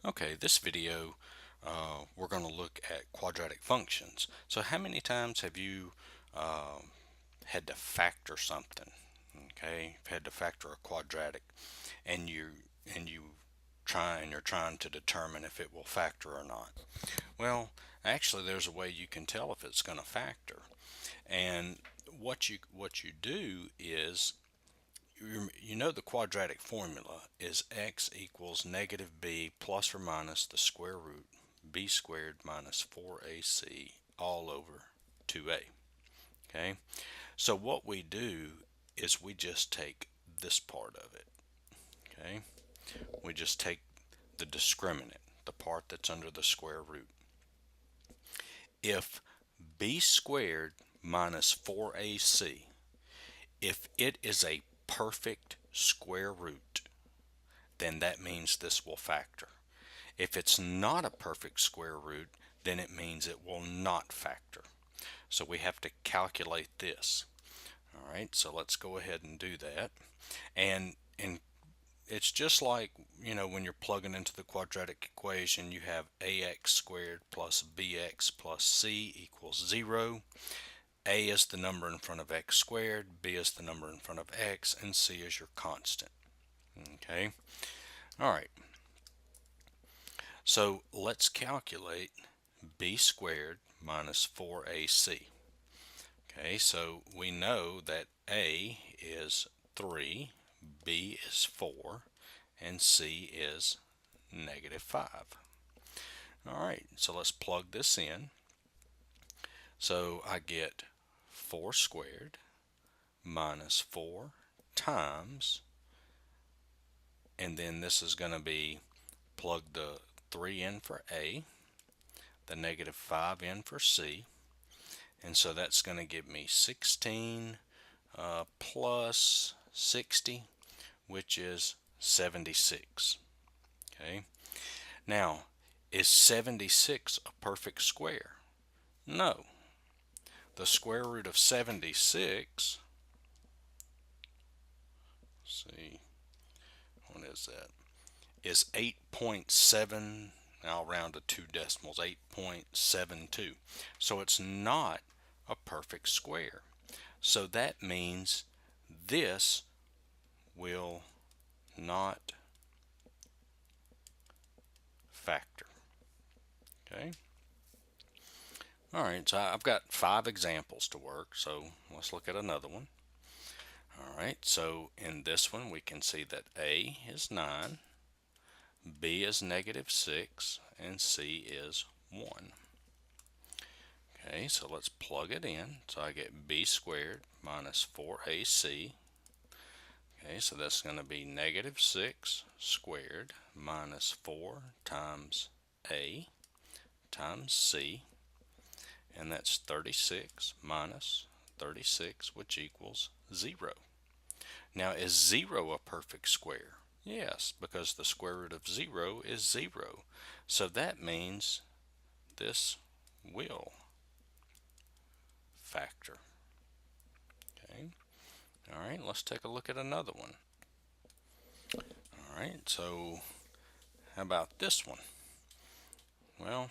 Okay, this video we're going to look at quadratic functions. So how many times have you had to factor something? Okay, you've had to factor a quadratic, and you you're trying to determine if it will factor or not. Well, actually, there's a way you can tell if it's going to factor, and what you do is you know the quadratic formula is x equals negative b plus or minus the square root b squared minus 4ac all over 2a. Okay, so what we do is we just take this part of it. Okay, we just take the discriminant, the part that's under the square root. If b squared minus 4ac, if it is a perfect square root, then that means this will factor. If it's not a perfect square root, then it means it will not factor. So we have to calculate this. All right, so let's go ahead and do that. And it's just like, when you're plugging into the quadratic equation, you have ax squared plus bx plus c equals 0. A is the number in front of x squared, b is the number in front of x, and c is your constant. Okay, all right. So let's calculate b squared minus 4ac. Okay, so we know that a is 3, b is 4, and c is negative 5. All right, so let's plug this in. So I get 4 squared minus 4 times, and then this is going to be plug the 3 in for a, the negative 5 in for c, and so that's going to give me 16 plus 60, which is 76. Okay, now is 76 a perfect square? No. The square root of 76, see, what is that, is 8.7, I'll round to 2 decimals, 8.72. So it's not a perfect square. So that means this will not factor. Okay. All right, so I've got 5 examples to work, so let's look at another one. All right, so in this one we can see that A is 9, B is negative 6, and C is 1. Okay, so let's plug it in. So I get b squared minus 4ac. Okay, so that's going to be negative 6 squared minus 4 times a times c, and that's 36 minus 36, which equals 0. Now, is 0 a perfect square? Yes, because the square root of 0 is 0. So that means this will factor. Okay. All right, let's take a look at another one. All right, so how about this one? Well,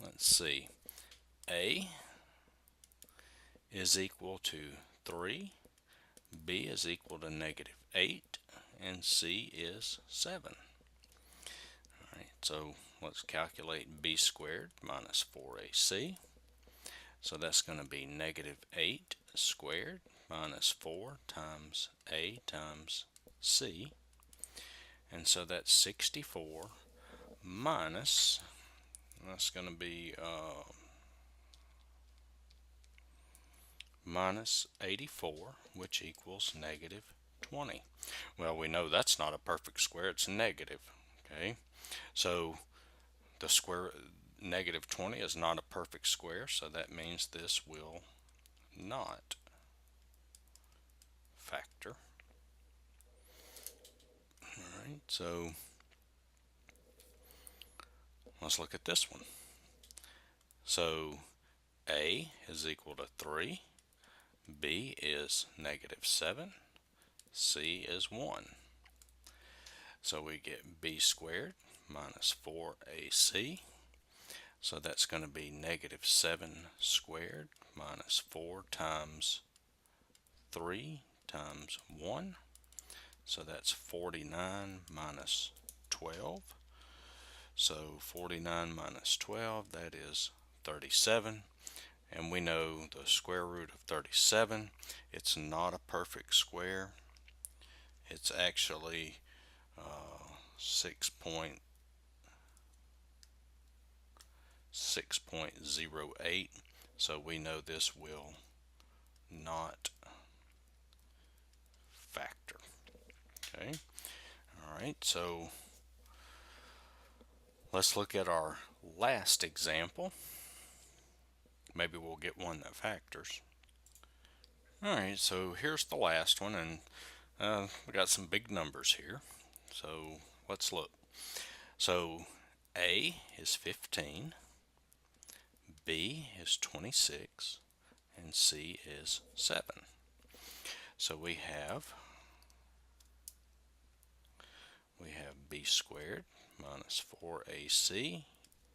let's see. A is equal to 3, B is equal to negative 8, and C is 7. All right, so let's calculate b squared minus 4ac. So that's going to be negative 8 squared minus 4 times a times c. And so that's 64 minus, that's going to be minus 84, which equals negative 20. Well, we know that's not a perfect square, it's negative. Okay, so the square negative 20 is not a perfect square, so that means this will not factor. All right, so let's look at this one. So a is equal to 3, b is negative 7, c is 1. So we get b squared minus 4ac. So that's going to be negative 7 squared minus 4 times 3 times 1. So that's 49 minus 12. So 49 minus 12, that is 37. And we know the square root of 37, it's not a perfect square. It's actually 6.08. So we know this will not factor. Okay. All right. So let's look at our last example. Maybe we'll get one that factors. All right. So here's the last one, and we got some big numbers here. So let's look. So A is 15, B is 26, and C is 7. So we have b squared minus 4ac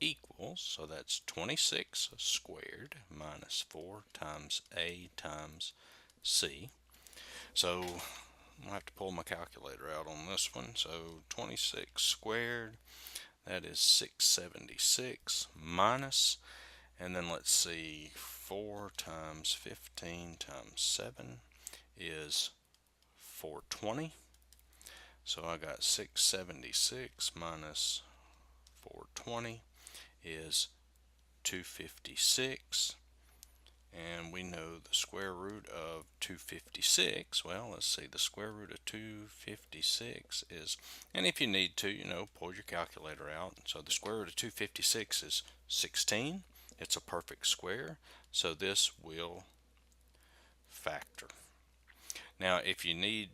equals, so that's 26 squared minus 4 times a times c. So I'll have to pull my calculator out on this one. So 26 squared, that is 676 minus, and then let's see, 4 times 15 times 7 is 420. So I got 676 minus 420 is 256. And we know the square root of 256. Well, let's see, the square root of 256 is, and if you need to, pull your calculator out. So the square root of 256 is 16. It's a perfect square, so this will factor. Now, if you need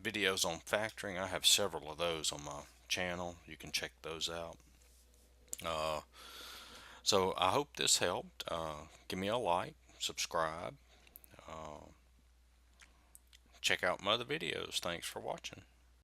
videos on factoring, I have several of those on my channel. You can check those out. So I hope this helped. Give me a like, subscribe, check out my other videos. Thanks for watching.